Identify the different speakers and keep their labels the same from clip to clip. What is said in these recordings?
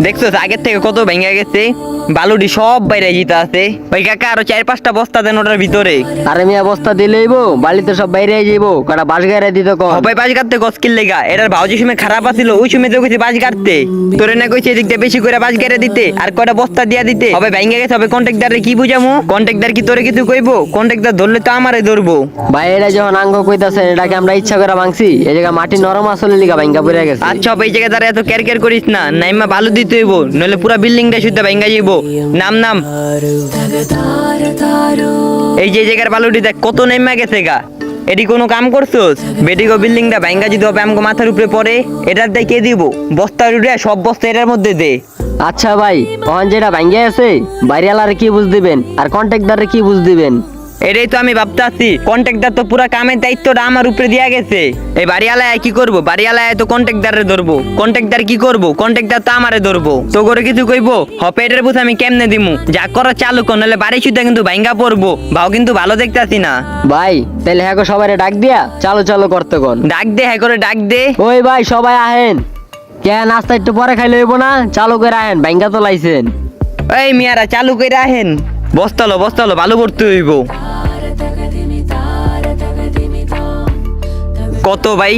Speaker 1: দেখছো আগের থেকে কত ভেঙে গেছে, বালুটি সব বাইরে জিতে আছে। ওই কাকা আরো 4-5টা বস্তা দেন ওটার ভিতরে।
Speaker 2: আরে মিয়া বস্তা দিলেইবো, বালিতে সব বাইরে যাইবো, কটা বাঁশ গাড়ি দিত কম।
Speaker 1: সবাই বাজ কাটতে গস্কিল লেগা, এটার ভাউজি সময় খারাপ আছিল, ওই সময় তো কইছে বাজ কাটতে, তোরে না কইছে এদিক দিয়ে বেশি করে বাজ গাড়ি দিতে আর কয়টা বস্তা দিয়া দিতে। সবাই ভেঙে গেছে, হবে কন্ট্রাক্টরে কি বুঝামু? কন্ট্রাক্টর কি তোরে কিছু কইবো? কন্ট্রাক্টর ধরলে তো আমারে ধরবো।
Speaker 2: ভাই এটা যখন আঙ্গ কইতাছেন, এটাকে আমরা ইচ্ছা করে ভাঙছি? এই জায়গা মাটি নরম আসলে লিগা ভাঙ্গা পড়ে গেছে।
Speaker 1: আচ্ছা এই জায়গায় তারা এত কেয়ার কেয়ার করিস না, নাইমা বালু দিতে হইব, নইলে পুরা বিল্ডিংটা শুদ্ধ ভেঙে যাইব। নাম নাম এই যে জায়গার বালুটি দেখ কত নেমা গেছে গা। এটি কোনো কাম করছোস? বেটিগো বিল্ডিংটা ভাঙ্গা যদি হবে আমগো মাথার উপরে পড়ে, এটার দিয়ে কে দিব? বস্তার উঠে সব বস্তা এটার মধ্যে দে।
Speaker 2: আচ্ছা ভাই, ওখান যেটা ভাঙ্গে আছে বাইরেলারে কি বুঝ দিবেন আর কন্ট্রাক্টরে কি বুঝ দিবেন?
Speaker 1: এটাই তো আমি ভাবতাছি, কন্ট্রাক্টর তো পুরা কামের দায়িত্বটা আমার উপরে দিয়া গেছে। এই বাড়িওয়ালায় কি করবো? বাড়িওয়ালায় তো কন্ট্রাক্টরে ধরবো, কন্ট্রাক্টর কি করবো? কন্ট্রাক্টর তো আমারে ধরবো। তো করে কিছু কইবো? পেটের বুঝ আমি কেমনে দিমু? যা করা চালু কর, নাহলে বাড়ি সুদ্ধা কিন্তু ভাঙ্গা পড়বো। ভাও কিন্তু ভালো দেখতাছি না।
Speaker 2: ভাই তাহলে হ্যাঁ সবাই ডাক দিয়া চালু চালু করতে কোন।
Speaker 1: ডাক দে, হ্যাঁ করে ডাক দে।
Speaker 2: ওই ভাই সবাই আহেন। কে নাস্তা একটু পরে খাইলে হইব না? চালু করে আহেন, ভাঙ্গা তো লাইছেন।
Speaker 1: এই মিয়ারা চালু করে আহেন, বস্তালো বালু ভর্তি হইব। কত ভাই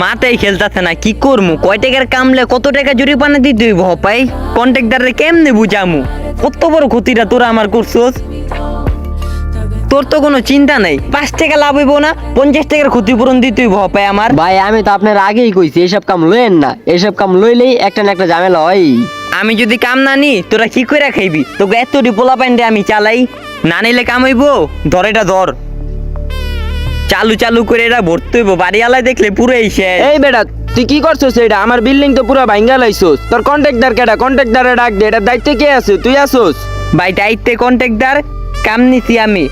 Speaker 1: মাথায় খেলতেছে না, কি করমু? কয় টাকার কামলে কত টাকা জরিমানা দিতে হইব? হপাই কন্ট্রাক্টরে কেমনে বুঝামু? কত বড় ক্ষতিটা তোরা আমার করছস। তোর তো কোনো চিন্তা নাই, 5 টাকা লাভ হইব না, 50 টাকার ক্ষতিপূরণ দিতে হইব হপাই আমার।
Speaker 2: ভাই আমি তো আপনার আগেই কইছি এইসব কাম লইেন না, এইসব কাম লইলেই একটা না একটা ঝামেলা হয়।
Speaker 1: আমি যদি কাম না নি তোরা কি করে খাইবি? তোকে এতটি পোলা প্যান্ডে আমি চালাই, না নিলে কাম হইব? ধর এটা ধর, চালু চালু করে এটা ভরতে হইব। বাড়িওয়ালায় দেখলে পুরোই শেষ।
Speaker 3: এই বেটা তুই কি করছিস? এটা আমার বিল্ডিং তো পুরো ভাঙ্গা লাইছস। তোর কন্ট্রাক্টর কেডা? কন্ট্রাক্টরে ডাক দে, এটার দায়িত্বে কে আছে? তুই আসোস?
Speaker 1: ভাই দায়িত্বে কন্ট্রাক্টর, কাম নিছি আমি।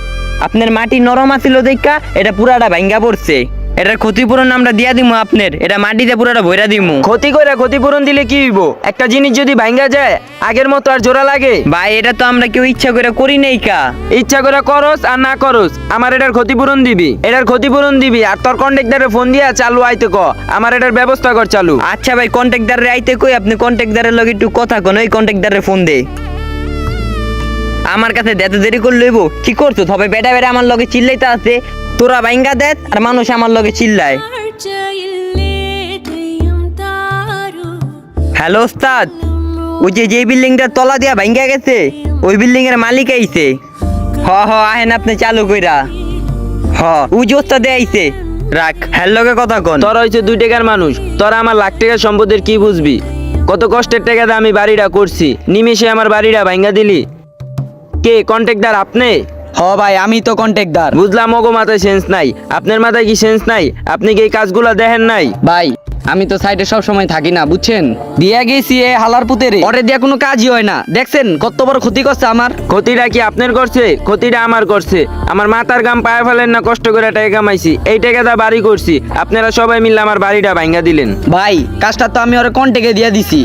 Speaker 1: আপনার মাটি নরম আছিল দেখা এটা পুরাটা ভাঙ্গা পড়ছে, এটার ক্ষতিপূরণ আমরা দিয়া দিমু আপনার। এটা মাটিতে পুরাটা ভইরা দিমু।
Speaker 3: ক্ষতি করে ক্ষতিপূরণ দিলে কি হইব? একটা জিনিস যদি ভাঙ্গা যায় আগের মতো আর জোড়া লাগে?
Speaker 1: ভাই এটা তো আমরা কেউ ইচ্ছা করে করি নাই কা।
Speaker 3: ইচ্ছা করে করস আর না করস, আমার এটার ক্ষতিপূরণ দিবি। এটার ক্ষতিপূরণ দিবি আর তোর কন্ট্রাক্টরে ফোন দিয়া চালু আইতে ক, আমার এটার ব্যবস্থা কর চালু।
Speaker 1: আচ্ছা ভাই কন্ট্রাক্টরে আইতে কই, আপনি কন্ট্রাক্টরের লগে একটু কথা কোন, ওই কন্ট্রাক্টরে ফোন দে। আমার কাছে এত দেরি করে লইব? কি করছো? তবে বেটা বেটা আমার লগে চিল্লাইতে আছে, তোরা ভাঙ্গা দেখ আর মানুষ আমার লগে চিল্লায়। হ্যালো ওস্তাদ, ওই যে বিল্ডিংটার তলা দিয়া ভাঙ্গা গেছে, ওই বিল্ডিং এর মালিক আইছে। আহেন আপনি চালু কইরা। ওই যে ওস্তাদ আইছে, রাখ হ্যার লগে কথা কন।
Speaker 3: তোর হইছে 2 টাকার মানুষ, তোরা আমার লাখ টাকার সম্পদের কি বুঝবি? কত কষ্টের টাকাতে আমি বাড়িটা করছি, নিমেষে আমার বাড়িটা ভাঙ্গা দিলি। কে কন্ট্রাক্টর? আপনি?
Speaker 4: ভাই আমি তো কন্ট্রাক্টর।
Speaker 3: বুঝলাম ওগো মাথায় সেন্স নাই। আপনার মাথায় কি সেন্স নাই? আপনি কি এই কাজগুলো দেখেন নাই?
Speaker 4: ভাই আমি তো সাইডে সব সময় থাকি না, বুঝছেন? দিয়া গেছি এ হালার পুতেরে, ওরে দিয়া কোনো কাজই হয় না। দেখছেন কত বড় ক্ষতি করছে আমার।
Speaker 3: ক্ষতিটা কি আপনার করছে? ক্ষতিটা আমার করছে। আমার মাথার গাম পায়ে ফেলেন না, কষ্ট করে টাকা কামাইছি, এই টাকাটা বাড়ি করছি, আপনারা সবাই মিলে আমার বাড়িটা ভাঙ্গা দিলেন।
Speaker 4: ভাই কাজটা তো আমি ওরে কন্ট্রাক্টে দিয়া দিছি,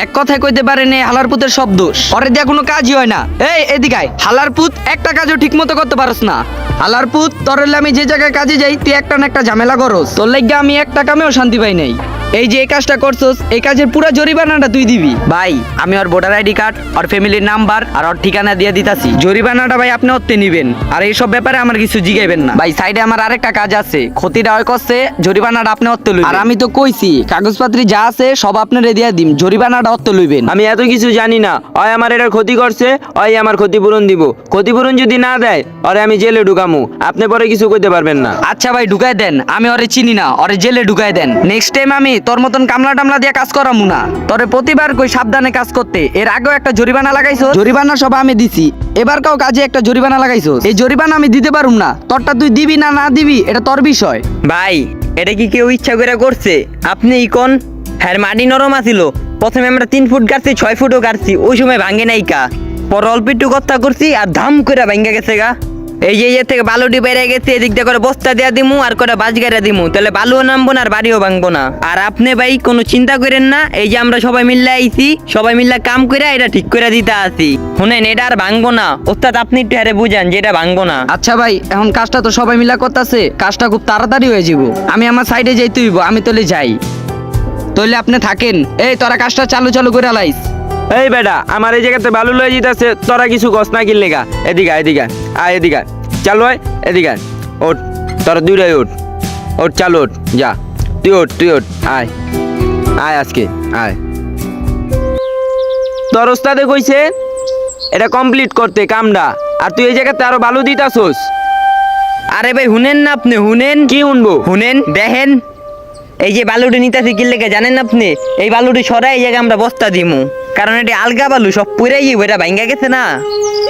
Speaker 4: এক কথায় কইতে পারেন এই হালার পুতের সব দোষ। ওরে দিয়া কোনো কাজই হয় না। এই এদিকে আয়, হালার পুত একটা কাজও ঠিক মতো করতে পারস না। হালার পুত তোর হলে আমি যে জায়গায় কাজে যাই তুই একটা না একটা ঝামেলা করস, তোর লাগি আমি একটা কামেও শান্তি পাই নাই। এই যে এই কাজটা করছস, এই কাজের পুরো জরিমানাটা তুই দিবি। ভাই আমি ওর ভোটার আইডি কার্ড, ওর ফ্যামিলির নাম্বার আর ওর ঠিকানা দিয়ে দিতাছি। জরিমানাটা ভাই আপনি ওতে নিবেন, আর এই সব ব্যাপারে আমার কিছু জিগাইবেন না। ভাই সাইডে আমার আরেকটা কাজ আছে, ক্ষতিটা হয় করছে, জরিমানাটা আপনি ওতে লইবেন। আর আমি তো কইছি কাগজপত্র যা আছে সব আপনারে দিয়া দিম, জরিমানাটা ওতে লইবেন।
Speaker 3: আমি এত কিছু জানি না, ওই আমার এটার ক্ষতি করছে, ওই আমার ক্ষতিপূরণ দিব। ক্ষতিপূরণ যদি না দেয় ওরে আমি জেলে ঢুকামু, আপনি পরে কিছু কইতে পারবেন না।
Speaker 4: আচ্ছা ভাই ঢুকাই দেন, আমি ওরে চিনি না, ওরে জেলে ঢুকাই দেন। নেক্সট টাইম আমি তোর মতন কামলা টামলা দিয়ে কাজ করামু না। তোরে প্রতিবার কই সাবধানে কাজ করতে, এর আগেও একটা জরিমানা লাগাইছো, জরিমানা সব আমি দিছি, এবার কাও কাজে একটা জরিমানা লাগাইছো, এই জরিমানা আমি দিতে পারুম না। তোরটা তুই দিবি না না দিবি এটা তোর বিষয়।
Speaker 1: ভাই এটা কি কেউ ইচ্ছা করে করছে? আপনি কোন হ্যাঁ মাটি নরম আছিল, প্রথমে আমরা 3 ফুট কাটছি, 6 ফুটও কাটছি, ওই সময় ভাঙ্গে নাই কা। পর অল্প একটু কথা করছি আর ধাম করে ভাঙ্গা গেছে গা। এই যে ইয়ে থেকে বালুটি বেড়ে গেছে, এদিক দিয়ে করে বস্তা দেওয়া দিমু আর কটা বাজ গাড়া দিমু, তাহলে বালুও নামবো না আর বাড়িও ভাঙবো না। আর আপনি ভাই কোনো চিন্তা করেন না, এই যে আমরা সবাই মিল্লা আইছি, সবাই মিল্লা কাম করে এটা ঠিক করে দিতে আসি। শুনেন এটা আর ভাঙবো না, ওস্তাদ আপনি একটু হারে বুঝান যে এটা ভাঙবো না।
Speaker 4: আচ্ছা ভাই এখন কাজটা তো সবাই মিলা করতেছে, কাজটা খুব তাড়াতাড়ি হয়ে যাব। আমি আমার সাইডে যাইতে হইব, আমি তাহলে যাই। তাহলে আপনি থাকেন। এই তোরা কাজটা চালু চালু করে লাইস।
Speaker 3: এই বেটা আমার এই জায়গাতে বালু লয়ে যেতেছে, তোরা কিছু কস না কিনলে গা। এদিকে আয়, এদিকে আয়, আয় এদিকে আয়। চালু হয় এদিকে আয়। ওঠ, তোরা দুইটাই ওঠ, ওঠ চালু ওঠ, যা তুই ওঠ, তুই ওঠ, আয় আয় আজকে আয়। তোর ওস্তাদে কইছে এটা কমপ্লিট করতে কামটা, আর তুই এই জায়গাতে আরো বালু দিতাছোস।
Speaker 1: আরে ভাই হুনেন না আপনি, হুনেন
Speaker 3: কি উনবো?
Speaker 1: হুনেন দেখেন, এই যে বালুটি নিতেছি কি লেগে জানেন আপনি? এই বালুটি সরাই এই জায়গায় আমরা বস্তা দিমু, কারণ এটি আলগা বালু সব পুরাই বইটা ভাঙ্গা গেছে না।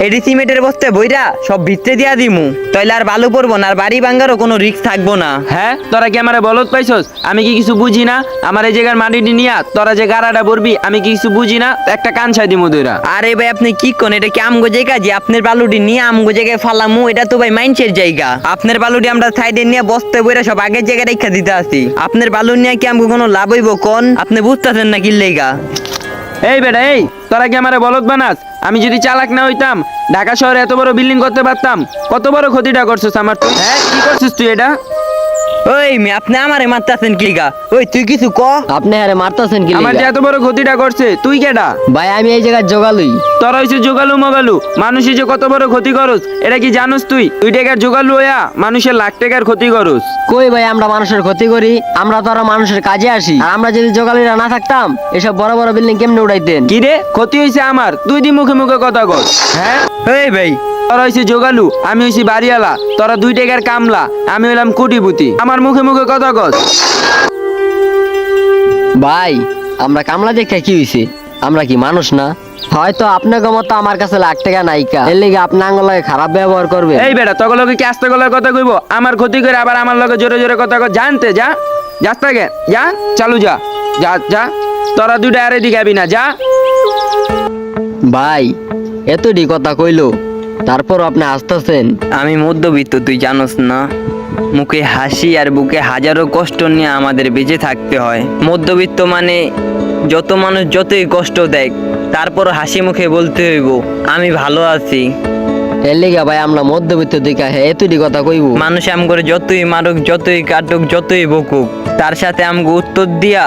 Speaker 1: এটি সিমেন্টের বস্তায় বইরা সব ভিতরে দিয়া দিমু, তাইলে আর বালু পড়বো না, আর বাড়ি ভাঙ্গারও কোনো রিস্ক থাকবো না।
Speaker 3: হ্যাঁ, তোরা কি আমারে বলত পাইছস? আমি কি কিছু বুঝি না? আমার এই জায়গার মাটিটি নিয়া তোরা যে গাড়াটা বলবি আমি কি কিছু বুঝি না? একটা কান ছাই দিমু দুইরা।
Speaker 1: আরে ভাই আপনি কি কোন, এটা কি আমগো জায়গা যে আপনার বালুটি নিয়ে আমগো জায়গায় ফালামু? এটা তো ভাই মাইন্সের জায়গা। আপনার বালুটি আমরা সাইডে নিয়ে বস্তায় বইরা সব আগের জায়গায় রেখা দিতে আসি। আপনার বালু নিয়ে কি আমগো কোনো লাভ হইব কোন? আপনি বুঝতেছেন না কি লেগা?
Speaker 3: এই বেটা এই, তোরা কি আমারে বলত বানাস? আমি যদি চালাক না হইতাম ঢাকা শহরে এত বড় বিল্ডিং করতে পারতাম। কত বড় ক্ষতিটা করছিস আমার তুই? হ্যাঁ কি করছিস তুই এটা?
Speaker 1: ওই মেয়ে আপনি আমারে মারতাছেন কি গা? ওই তুই কিছু ক।
Speaker 2: আপনি আরে মারতাছেন কি
Speaker 3: আমার যে
Speaker 2: লিগা?
Speaker 3: এত বড় ক্ষতিটা করছে তুই কেডা?
Speaker 2: ভাই আমি এই জায়গায় জোগালুই।
Speaker 3: তোরা হইছে যোগালু মগালু, মানুষই যে কত বড় ক্ষতি করস এটা কি জানোস তুই? 2 টাকার যোগালু হইয়া মানুষের লাখ টাকার ক্ষতি করস।
Speaker 2: কই ভাই আমরা মানুষের ক্ষতি করি? আমরা তো আরো মানুষের কাজে আসি। আর আমরা যদি জোগালিরা না থাকতাম এসব বড় বড় বিল্ডিং কেমনে উড়াইতেন?
Speaker 3: কি রে ক্ষতি হইছে আমার, তুই দি মুখে মুখে কথা কর। হ্যাঁ
Speaker 1: এই ভাই
Speaker 3: তোরা হইছে যোগালু, আমি হইছি বাড়িওয়ালা, তোরা 2 টাকার কামলা, আমি হইলাম কোটিপতি। আমার মুখে মুখে কথা কস।
Speaker 2: ভাই আমরা কামলা দেখে কি হইছে? আমরা কি মানুষ না? হয়তো আপনাকে মতো আমার কাছে লাখ টাকা নাইকা, এর লিগে আপনি আঙ্গলাকে খারাপ ব্যবহার করবে।
Speaker 3: এই বেটা তখন লোকে কি আস্তে গলার কথা কইব? আমার ক্ষতি করে আবার আমার লগে জোরে জোরে কথা কর। জানতে যা, যাস থাকে যা, চালু যা, যা যা, তোরা 2টা আরে দিগাবি না, যা।
Speaker 2: ভাই এতটি কথা কইলো তারপর আপনি আসতেছেন।
Speaker 1: আমি মধ্যবিত্ত, তুই জানোস না? মুখে হাসি আর বুকে হাজারো কষ্ট নিয়ে আমাদের বেঁচে থাকতে হয়। মধ্যবিত্ত মানে যত মানুষ যতই কষ্ট দেয় তারপর হাসি মুখে বলতে হইব আমি ভালো আছি।
Speaker 2: এর লিগে ভাই আমরা মধ্যবিত্ত দিকে এতটি কথা কইব।
Speaker 1: মানুষ আম করে যতই মারুক, যতই কাটুক, যতই বকুক, তার সাথে আমগো উত্তর দিয়া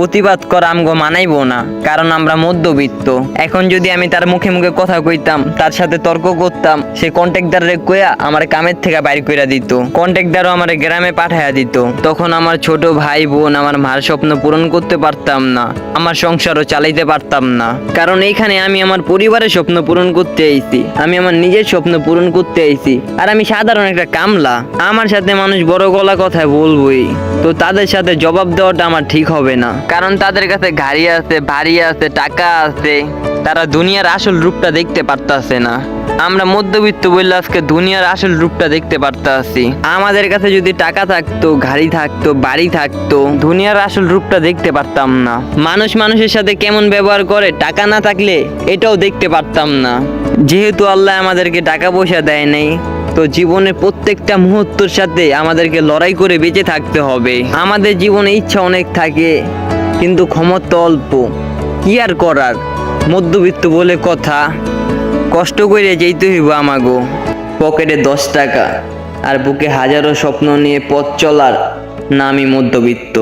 Speaker 1: প্রতিবাদ করা আমগো মানাইবো না, কারণ আমরা মধ্যবিত্ত। এখন যদি আমি তার মুখে মুখে কথা কইতাম, তার সাথে তর্ক করতাম, সে কন্ট্রাক্টরে কইয়া আমার কামের থেকে বাইর কইরা দিত, কন্ট্রাক্টরও আমার গ্রামে পাঠাইয়া দিত। তখন আমার ছোট ভাই বোন, আমার মার স্বপ্ন পূরণ করতে পারতাম না, আমার সংসারও চালাইতে পারতাম না। কারণ এইখানে আমি আমার পরিবারের স্বপ্ন পূরণ করতে আইছি, আমি আমার নিজের স্বপ্ন পূরণ করতে আইছি। আর আমি সাধারণ একটা কামলা, আমার সাথে মানুষ বড় গলা কথায় বলবই, তো তাদের সাথে জবাব দেওয়াটা আমার ঠিক হবে না। কারণ তাদের কাছে গাড়ি আছে, বাড়ি আছে, টাকা আছে, তারা দুনিয়ার আসল রূপটা দেখতে পারতাছে না। আমরা মধ্যবিত্ত বললে আজকে দুনিয়ার আসল রূপটা দেখতে পারতাছি। আমাদের কাছে যদি টাকা থাকতো, গাড়ি থাকতো, বাড়ি থাকতো, দুনিয়ার আসল রূপটা দেখতে পারতাম না। মানুষ মানুষের সাথে কেমন ব্যবহার করে টাকা না থাকলে এটাও দেখতে পারতাম না। যেহেতু আল্লাহ আমাদেরকে টাকা পয়সা দেয় নাই, তো জীবনের প্রত্যেকটা মুহূর্তের সাথে আমাদেরকে লড়াই করে বেঁচে থাকতে হবে। আমাদের জীবনে ইচ্ছা অনেক থাকে কিন্তু ক্ষমতা অল্প, কি আর করার, মধ্যবিত্ত বলে কথা। কষ্ট করে যেতে হইব আমাগো। পকেটে 10 টাকা আর বুকে হাজারো স্বপ্ন নিয়ে পথ চলার নামই মধ্যবিত্ত।